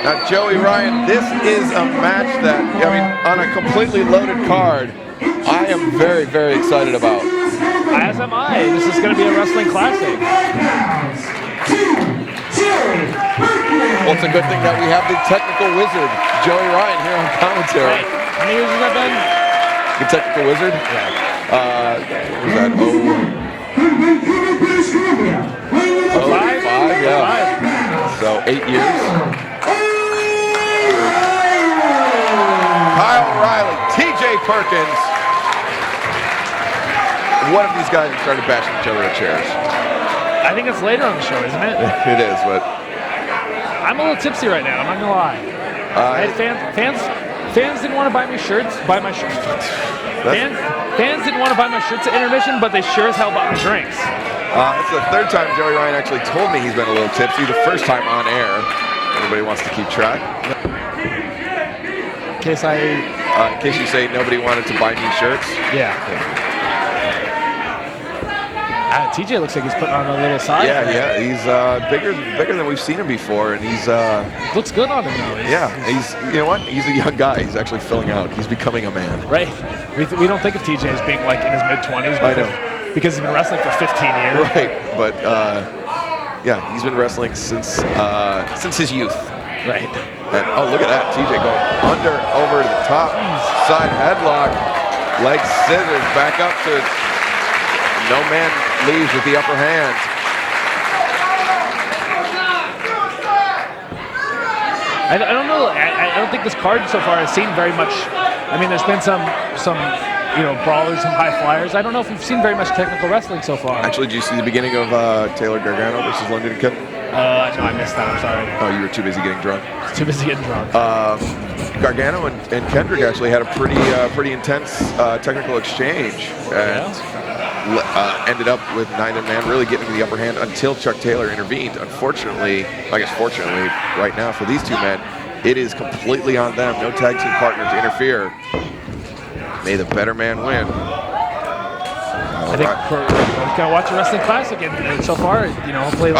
Now, Joey Ryan, this is a match that, I mean, on a completely loaded card, I am very, very excited about. As am I. This is going to be a wrestling classic. Well, it's a good thing that we have the technical wizard, Joey Ryan, here on commentary. Right. How many years has that been? The technical wizard? Yeah. What was that? Five? Yeah. So 8 years. Kyle Riley, TJ Perkins. One of these guys started bashing each other at chairs. I think it's later on the show, isn't it? It is, but I'm a little tipsy right now. I'm not gonna lie. Fans didn't want to buy me shirts. Fans didn't want to buy my shirts at intermission, but they sure as hell bought me drinks. It's the third time Joey Ryan actually told me he's been a little tipsy. The first time on air. Anybody wants to keep track? In case you say nobody wanted to buy me shirts. Yeah. TJ looks like he's putting on a little side. Yeah, he's bigger than we've seen him before, and he's looks good on him though. He's you know what? He's a young guy. He's actually filling out. He's becoming a man. Right. We don't think of TJ as being like in his mid-20s. I know. Because he's been wrestling for 15 years. Right, but yeah, he's been wrestling since his youth. Right. And oh, look at that, TJ going over to the top, side headlock, leg scissors, back up to it. No man leaves with the upper hand. I don't know. I don't think this card so far has seen very much. I mean, there's been some brawlers, some high flyers. I don't know if we've seen very much technical wrestling so far. Actually, did you see the beginning of Taylor Gargano versus London Kid? No, I missed that. I'm sorry. Oh, you were too busy getting drunk. Too busy getting drunk. Gargano and Kendrick actually had a pretty intense technical exchange, and ended up with neither man really getting the upper hand until Chuck Taylor intervened. Unfortunately, fortunately, right now for these two men, it is completely on them. No tag team partner to interfere. May the better man win. I think we're gonna watch a wrestling classic, and so far, hopefully.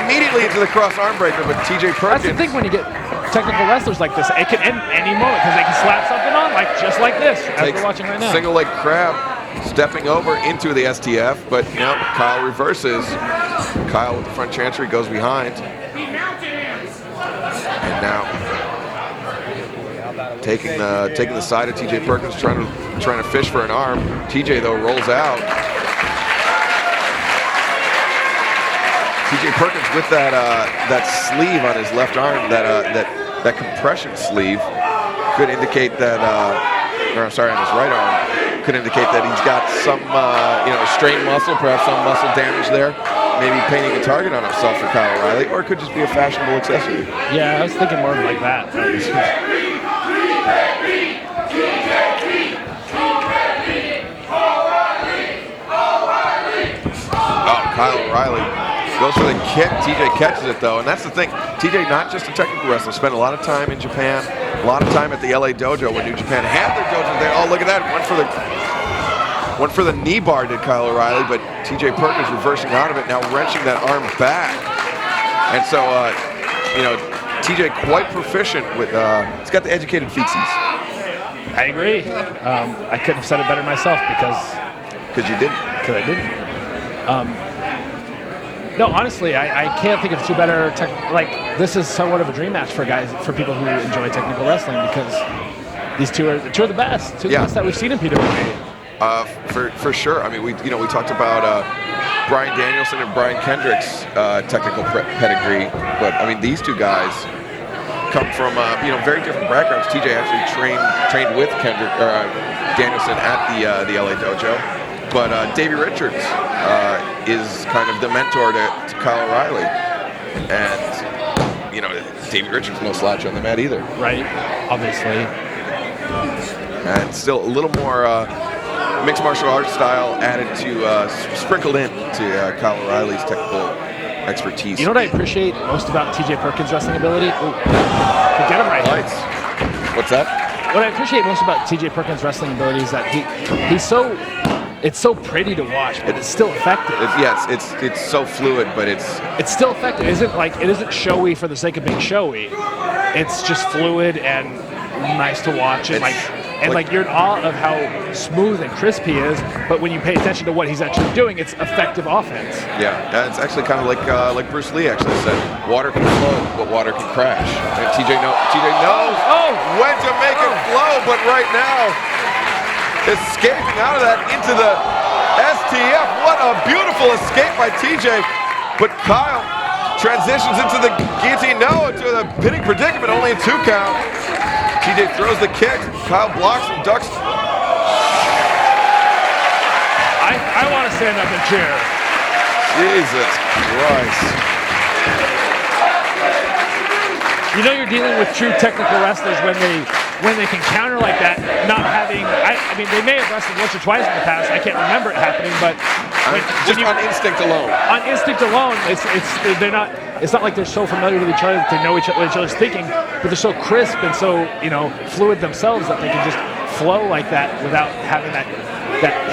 Immediately into the cross arm breaker, but TJ Perkins. That's the thing when you get technical wrestlers like this, it can end any moment because they can slap something on, just like this, as we're watching right now. Single leg crab, stepping over into the STF, but Kyle reverses. Kyle with the front chancery goes behind, and now taking the side of TJ Perkins, trying to fish for an arm. TJ though rolls out. TJ Perkins with that sleeve on his left arm, that compression sleeve, could indicate that, or I'm sorry, on his right arm, could indicate that he's got some strained muscle, perhaps some muscle damage there. Maybe painting a target on himself for Kyle O'Reilly, or it could just be a fashionable accessory. Yeah, I was thinking more like that. Oh, Kyle O'Reilly goes for the kick. TJ catches it though, and that's the thing. TJ, not just a technical wrestler, spent a lot of time in Japan, a lot of time at the LA dojo when New Japan had their dojo there. Oh, look at that! One for the knee bar did Kyle O'Reilly, but TJ Perkins reversing out of it, now wrenching that arm back. And so, TJ quite proficient with. He's got the educated feetsies. I agree. I couldn't have said it better myself because you didn't. Because I didn't. No, honestly, I can't think of two better this is somewhat of a dream match for people who enjoy technical wrestling, because these two are the best, the best that we've seen in PWG. For sure. I mean, we talked about Brian Danielson and Brian Kendrick's technical pedigree, but I mean these two guys come from very different backgrounds. TJ actually trained with Danielson at the LA dojo. But Davey Richards is kind of the mentor to Kyle O'Reilly. And, Davey Richards no slouch on the mat either. Right, obviously. And still a little more mixed martial arts style added to, sprinkled in to Kyle O'Reilly's technical expertise. You know what I appreciate most about TJ Perkins' wrestling ability? Ooh, get him right. Lights. What's that? What I appreciate most about TJ Perkins' wrestling ability is that he's so it's so pretty to watch, but it's still effective. It's so fluid, but it's still effective. It isn't showy for the sake of being showy. It's just fluid and nice to watch, and you're in awe of how smooth and crisp he is. But when you pay attention to what he's actually doing, it's effective offense. Yeah, it's actually kind of like Bruce Lee actually said, water can flow, but water can crash. And TJ knows when to make it flow, but right now, escaping out of that into the STF. What a beautiful escape by TJ. But Kyle transitions into the guillotine. No, to the pinning predicament, only a 2 count. TJ throws the kick. Kyle blocks and ducks. I want to stand up and cheer. Jesus Christ. You know you're dealing with true technical wrestlers when they can counter like that, not having. I mean, they may have wrestled once or twice in the past. I can't remember it happening, but on instinct alone. On instinct alone, they're not. It's not like they're so familiar with each other that they know what each other's thinking, but they're so crisp and so fluid themselves that they can just flow like that without having that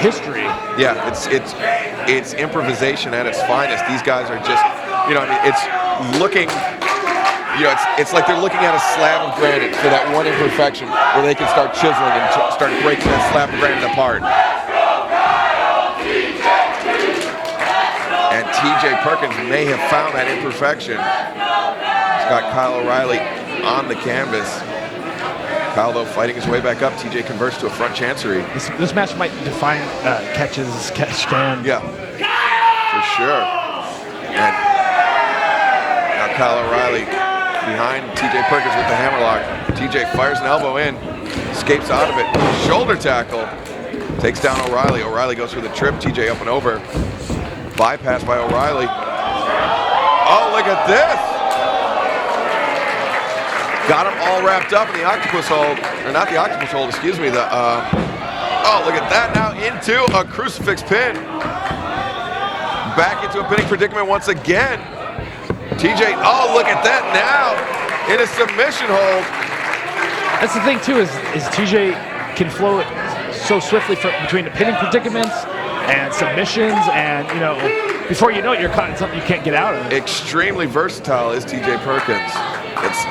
history. Yeah, it's improvisation at its finest. These guys are just, it's looking. It's like they're looking at a slab of granite for that one imperfection where they can start chiseling and start breaking that slab of granite apart. And TJ Perkins may have found that imperfection. He's got Kyle O'Reilly on the canvas. Kyle, though, fighting his way back up. TJ converts to a front chancery. This match might define catch can. Yeah, for sure. And now Kyle O'Reilly behind TJ Perkins with the hammerlock. TJ fires an elbow in, escapes out of it. Shoulder tackle, takes down O'Reilly. O'Reilly goes for the trip. TJ up and over. Bypass by O'Reilly. Oh, look at this. Got him all wrapped up in the octopus hold. Or not the octopus hold, excuse me. Oh, look at that now into a crucifix pin. Back into a pinning predicament once again. TJ, oh, look at that now in a submission hold. That's the thing, too, is TJ can flow it so swiftly between the pinning predicaments and submissions, and, before you know it, you're caught in something you can't get out of. Extremely versatile is TJ Perkins.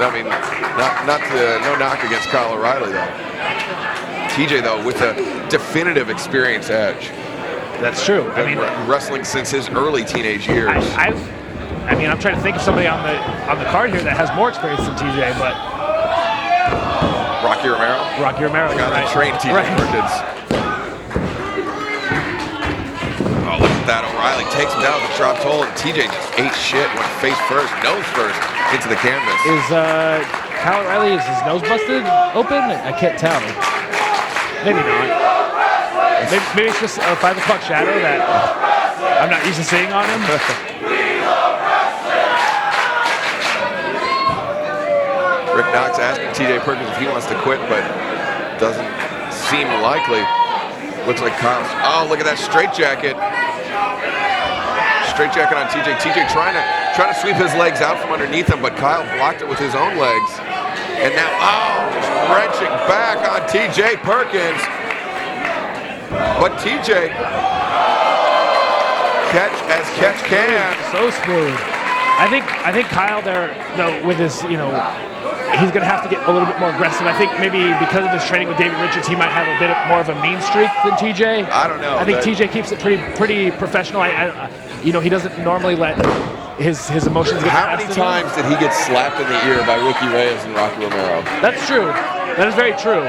No knock against Kyle O'Reilly, though. TJ, though, with a definitive experience edge. That's true. Wrestling since his early teenage years. I'm trying to think of somebody on the card here that has more experience than TJ, but Rocky Romero. The guy that trained TJ Perkins. Oh, look at that! O'Reilly takes him down with a dropped hold, and TJ just ate shit. Went face first, nose first into the canvas. Is Kyle O'Reilly, is his nose busted open? I can't tell. Maybe not. Maybe it's just a 5 o'clock shadow that I'm not used to seeing on him. Rick Knox asking TJ Perkins if he wants to quit, but doesn't seem likely. Looks like Kyle's. Oh, look at that straight jacket. Straight jacket on TJ. TJ trying to sweep his legs out from underneath him, but Kyle blocked it with his own legs. And now, just wrenching back on TJ Perkins. But TJ, catch as catch can. So smooth. I think Kyle there, though, with his, he's going to have to get a little bit more aggressive. I think maybe because of his training with David Richards, he might have a bit more of a mean streak than TJ. I don't know. I think TJ keeps it pretty professional. He doesn't normally let his emotions get How many times did he get slapped in the ear by Ricky Reyes and Rocky Romero? That's true. That is very true.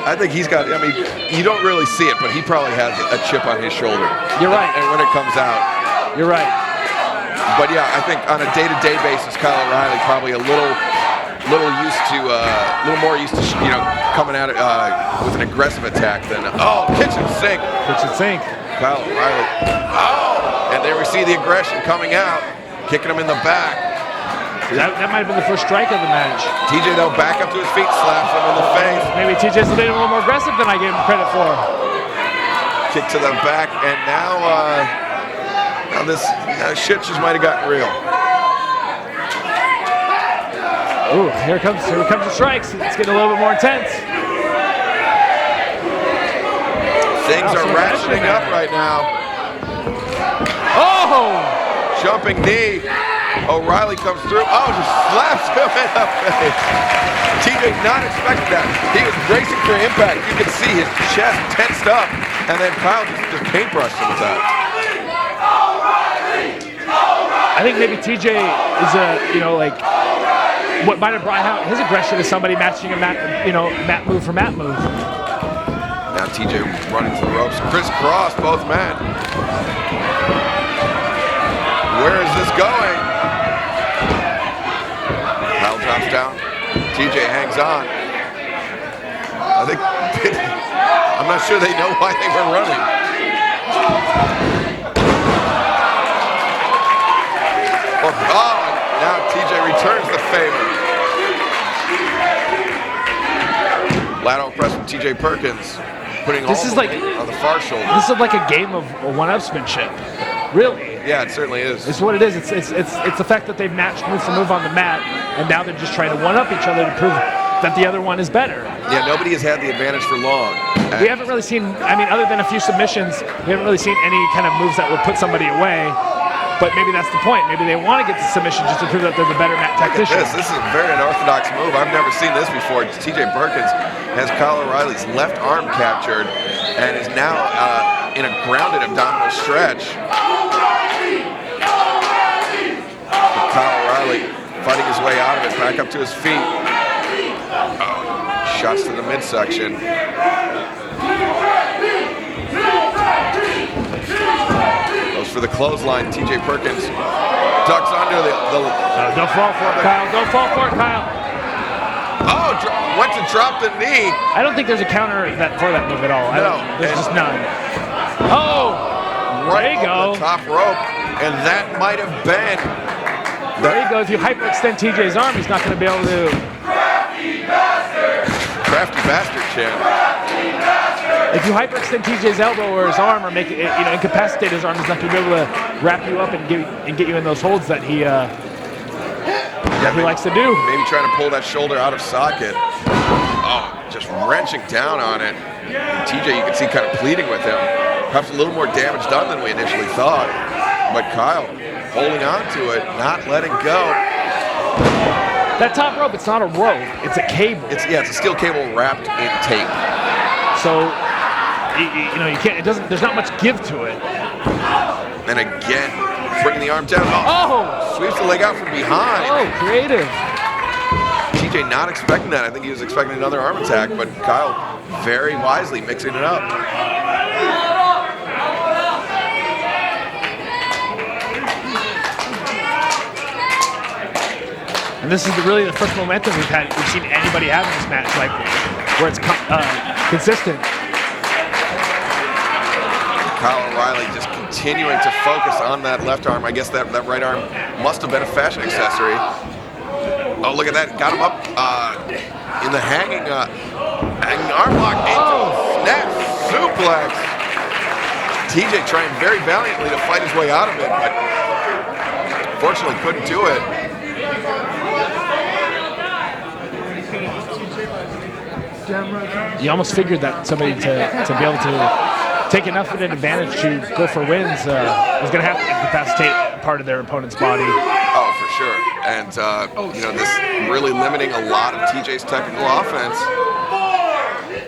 I think he's got, you don't really see it, but he probably has a chip on his shoulder. You're right. And when it comes out. You're right. But yeah, I think on a day-to-day basis, Kyle O'Reilly probably a little more used to, coming at it with an aggressive attack than, kitchen sink. Kitchen sink. Kyle O'Reilly. And there we see the aggression coming out, kicking him in the back. That might have been the first strike of the match. TJ, though, back up to his feet, slaps him in the face. Maybe TJ's a little more aggressive than I gave him credit for. Kick to the back, and now this shit just might have gotten real. Ooh, here comes the strikes. It's getting a little bit more intense. Things are ratcheting up right now. Oh! Jumping knee. O'Reilly comes through. Oh, just slaps him in the face. TJ not expecting that. He was bracing for impact. You can see his chest tensed up, and then Kyle just paintbrushed him with that. I think maybe TJ is like what might have brought out his aggression is somebody matching a mat move for mat move. Now TJ running to the ropes. Crisscross both men. Where is this going? Kyle drops down. TJ hangs on. I think I'm not sure they know why they were running. Now TJ returns the favor. Lateral press from TJ Perkins, putting all the weight on the far shoulder. This is like a game of one-upsmanship, really. Yeah, it certainly is. It's what it is. It's the fact that they've matched move for move on the mat, and now they're just trying to one-up each other to prove that the other one is better. Yeah, nobody has had the advantage for long. We haven't really seen, other than a few submissions, we haven't really seen any kind of moves that would put somebody away. But maybe that's the point. Maybe they want to get to submission just to prove that they're the better mat tactician. This is a very unorthodox move. I've never seen this before. TJ Perkins has Kyle O'Reilly's left arm captured and is now in a grounded abdominal stretch. Kyle O'Reilly fighting his way out of it, back up to his feet. Oh, shots to the midsection. Goes for the clothesline. TJ Perkins ducks under the don't fall for it, Kyle. Don't fall for it, Kyle. Oh, went to drop the knee. I don't think there's a counter for that move at all. There's just none. Oh, right there you go. The top rope, and that might have been. There you go. If you hyperextend TJ's arm, he's not going to be able to. Crafty bastard, Chan. If you hyperextend TJ's elbow or his arm, or make it, incapacitate his arm, he's not going to be able to wrap you up and get you in those holds that he likes to do. Maybe trying to pull that shoulder out of socket. Oh, just wrenching down on it. TJ, you can see, kind of pleading with him. Perhaps a little more damage done than we initially thought. But Kyle holding on to it, not letting go. That top rope, it's not a rope, it's a cable. It's a steel cable wrapped in tape. So, you can't, there's not much give to it. And again, bringing the arm down. Oh! Sweeps the leg out from behind. Oh, creative. TJ not expecting that. I think he was expecting another arm attack, but Kyle very wisely mixing it up. And this is really the first momentum we've seen anybody have in this match, like where it's consistent. Kyle O'Reilly just continuing to focus on that left arm. I guess that right arm must have been a fashion accessory. Oh, look at that. Got him up in the hanging arm lock into a snap suplex. TJ trying very valiantly to fight his way out of it, but fortunately couldn't do it. You almost figured that somebody to be able to take enough of an advantage to go for wins was going to have to incapacitate part of their opponent's body. Oh, for sure. And, this really limiting a lot of TJ's technical offense.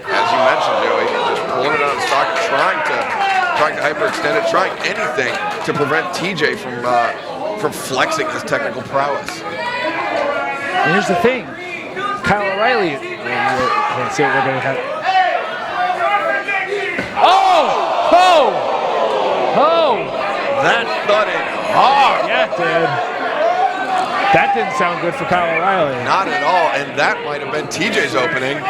As you mentioned, Joey, just pulling it out of the socket, trying to hyperextend it, trying anything to prevent TJ from flexing his technical prowess. And here's the thing. Kyle O'Reilly, let's see what we're going to have. Oh! That thudded hard. Yeah, it did. That didn't sound good for Kyle O'Reilly. Not at all, and that might have been TJ's opening,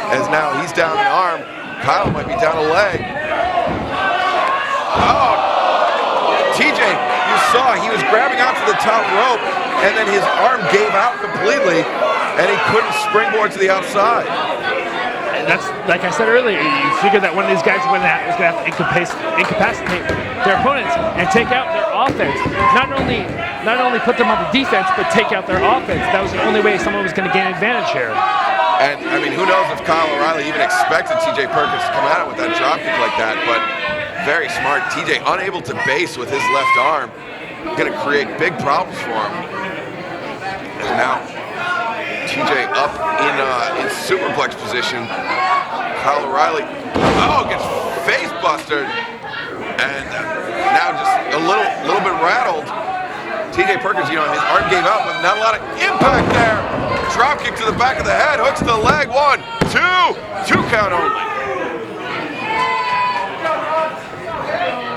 as now he's down an arm. Kyle might be down a leg. Oh! TJ, you saw he was grabbing onto the top rope, and then his arm gave out completely, and he couldn't springboard to the outside. And that's, like I said earlier, you figured that one of these guys was going to have to incapacitate their opponents and take out their offense. Not only put them on the defense, but take out their offense. That was the only way someone was going to gain advantage here. And, I mean, who knows if Kyle O'Reilly even expected TJ Perkins to come at him with that drop kick like that, but very smart. TJ unable to base with his left arm. Going to create big problems for him. And now TJ up in superplex position. Kyle O'Reilly, gets face bustered. And now just a little bit rattled. TJ Perkins, his arm gave out, but not a lot of impact there. Drop kick to the back of the head, hooks to the leg. 1, 2, 2 count only.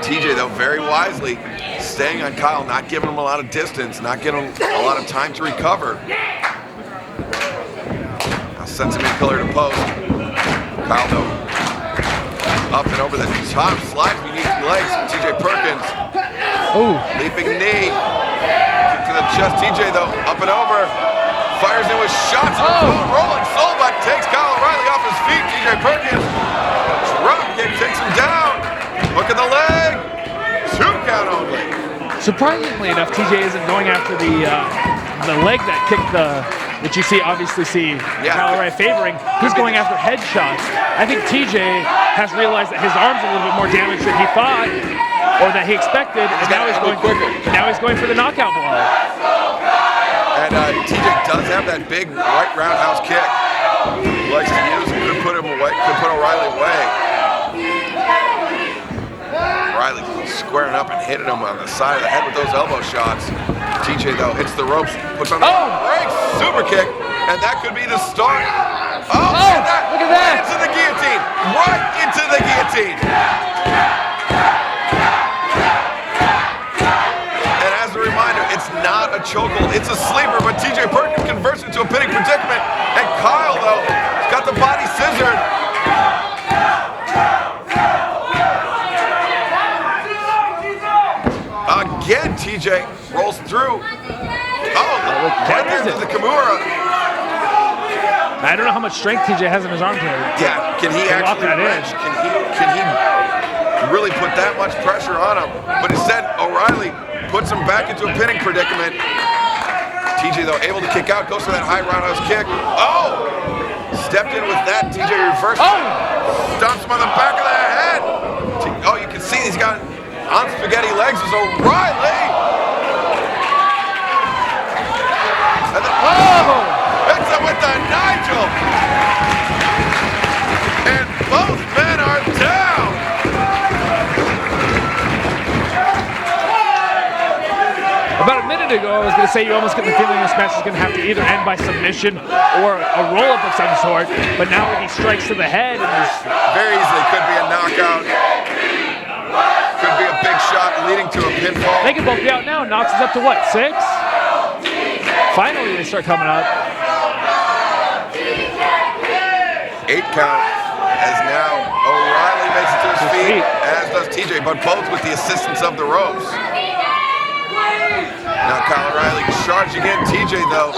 TJ, though, very wisely staying on Kyle, not giving him a lot of distance, not giving him a lot of time to recover. Now sends him in pillar to post. Kyle, though, up and over the top, slides beneath the legs. TJ Perkins, leaping knee, kick to the chest. TJ, though, up and over, fires in with shots. Rolling soul butt takes Kyle O'Reilly off his feet. TJ Perkins, drop kick takes him down. Look at the leg. 2 count only. Surprisingly enough, TJ isn't going after the leg that kicked which you obviously see Kyle O'Reilly favoring. He's going after headshots. I think TJ has realized that his arm's a little bit more damaged than he thought, or that he expected, and now he's going quicker. Now he's going for the knockout blow. And TJ does have that big right roundhouse kick. He likes to use it. Could put him away. Could put O'Reilly away. O'Reilly squaring up and hitting him on the side of the head with those elbow shots. TJ, though, hits the ropes, puts on the brakes, super kick, and that could be the start. Look at that! Right into the guillotine! Right into the guillotine! And as a reminder, it's not a chokehold, it's a sleeper, but TJ Perkins converts into a pinning predicament, and Kyle, though, has got the body scissored. Again, TJ rolls through. Right there to the Kimura. I don't know how much strength TJ has in his arm today. Yeah, can he actually wrench? Can he really put that much pressure on him? But instead, O'Reilly puts him back into a pinning predicament. TJ, though, able to kick out, goes for that high roundhouse kick. Stepped in with that. TJ reversed. Stomps him on the back of the head. You can see he's got on spaghetti legs is O'Reilly. And then, hits him with the Nigel. And both men are down. About a minute ago, I was going to say you almost get the feeling this match is going to have to either end by submission or a roll-up of some sort. But now when he strikes to the head, and very easily could be a knockout. Could be a big shot leading to a pinfall. They could both be out now. Knox is up to what, 6? Finally, they start coming up. 8 count as now O'Reilly makes it to his feet, as does TJ, but both with the assistance of the ropes. Now Kyle O'Reilly charging in. TJ, though,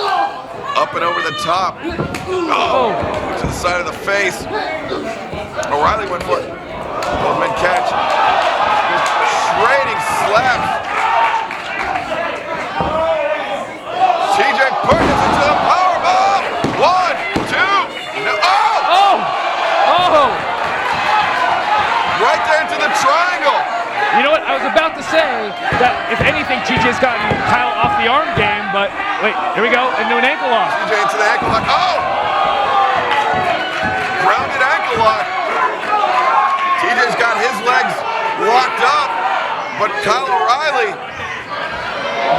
up and over the top. To the side of the face. O'Reilly went for it. Both men catch. Trading slaps. TJ Perkins into the powerbomb. 1, 2, no. Right there into the triangle. You know what? I was about to say that if anything, TJ's gotten Kyle off the arm game, but wait, here we go, into an ankle lock. TJ into the ankle lock. Grounded ankle lock. TJ's got his legs locked up, but Kyle O'Reilly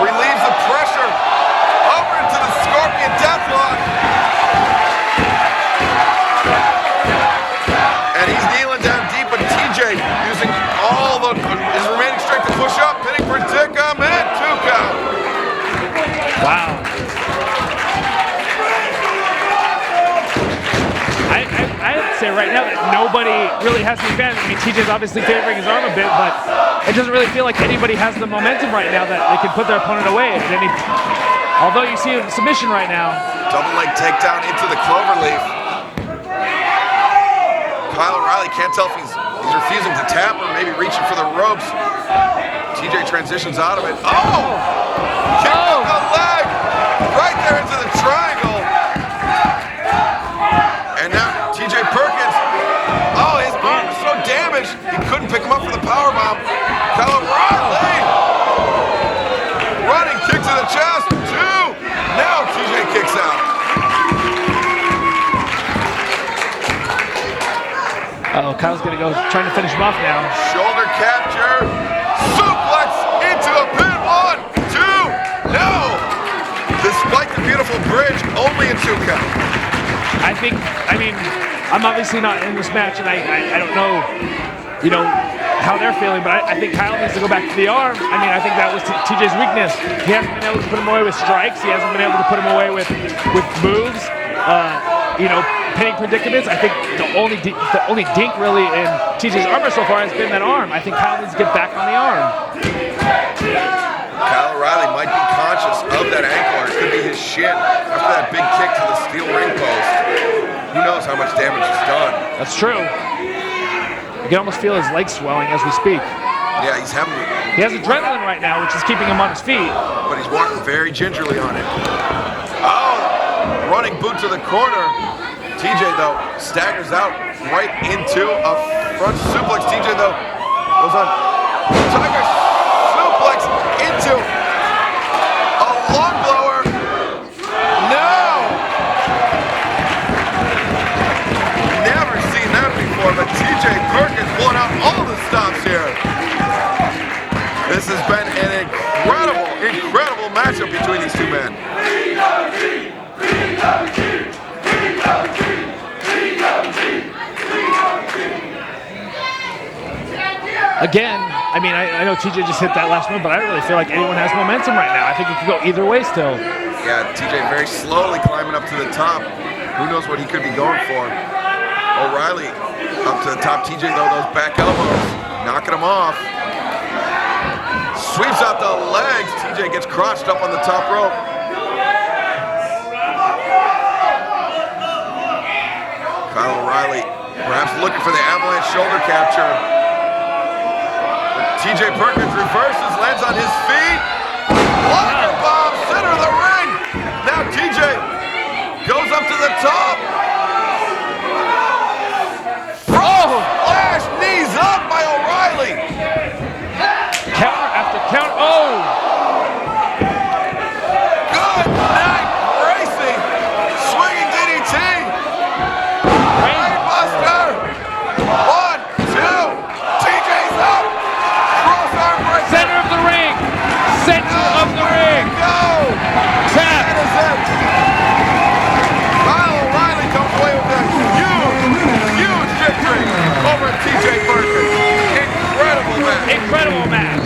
relieves the pressure over into the Scorpion Deathlock. And he's kneeling down deep, but TJ using all his remaining strength to push up, pinning predicament, 2 count. Wow. I have to say right now that nobody really has the advantage. I mean, TJ's obviously favoring his arm a bit, but it doesn't really feel like anybody has the momentum right now that they can put their opponent away. Although you see a submission right now. Double leg takedown into the cloverleaf. Kyle O'Reilly can't tell if he's refusing to tap or maybe reaching for the ropes. TJ transitions out of it. Kick off the leg! Right there into the triangle. pick him up for the powerbomb. Kyle O'Reilly! Running kick to the chest. 2. Now TJ kicks out. Kyle's going to go trying to finish him off now. Shoulder capture. Suplex into a pin. 1, 2. No! Despite the beautiful bridge, only a 2 count. I'm obviously not in this match, and I don't know, how they're feeling, but I think Kyle needs to go back to the arm. I think that was TJ's weakness. He hasn't been able to put him away with strikes. He hasn't been able to put him away with moves, pinning predicaments. I think the only dink really in TJ's armor so far has been that arm. I think Kyle needs to get back on the arm. Kyle O'Reilly might be conscious of that ankle, or it could be his shin after that big kick to the steel ring post. Who knows how much damage is done. That's true. You can almost feel his legs swelling as we speak. Yeah, he has adrenaline right now, which is keeping him on his feet. But he's walking very gingerly on it. Oh, running boot to the corner. TJ, though, staggers out right into a front suplex. TJ, though, goes on. Tiger suplex into a long blower. No! Never seen that before, but TJ Perkins pulling out all the stops here. This has been an incredible matchup between these two men. Again, I know TJ just hit that last move, but I don't really feel like anyone has momentum right now. I think it could go either way still. Yeah, TJ very slowly climbing up to the top. Who knows what he could be going for. O'Reilly up to the top. TJ, though, those back elbows, knocking him off. Sweeps out the legs. TJ gets crotched up on the top rope. Kyle O'Reilly perhaps looking for the avalanche shoulder capture. TJ Perkins reverses, lands on his feet. Liner bomb, center of the ring. Now TJ goes up to the top. Front splash, knees up by O'Reilly. Counter after counter. Oh! Good night, racing. Swinging DDT. Brainbuster. 1, 2. TJ's up. Cross-arm breaker. Center of the ring. Center of the ring. No. Tap. That is it. Kyle O'Reilly comes away with a huge victory over TJ Perkins. Incredible match. Incredible match.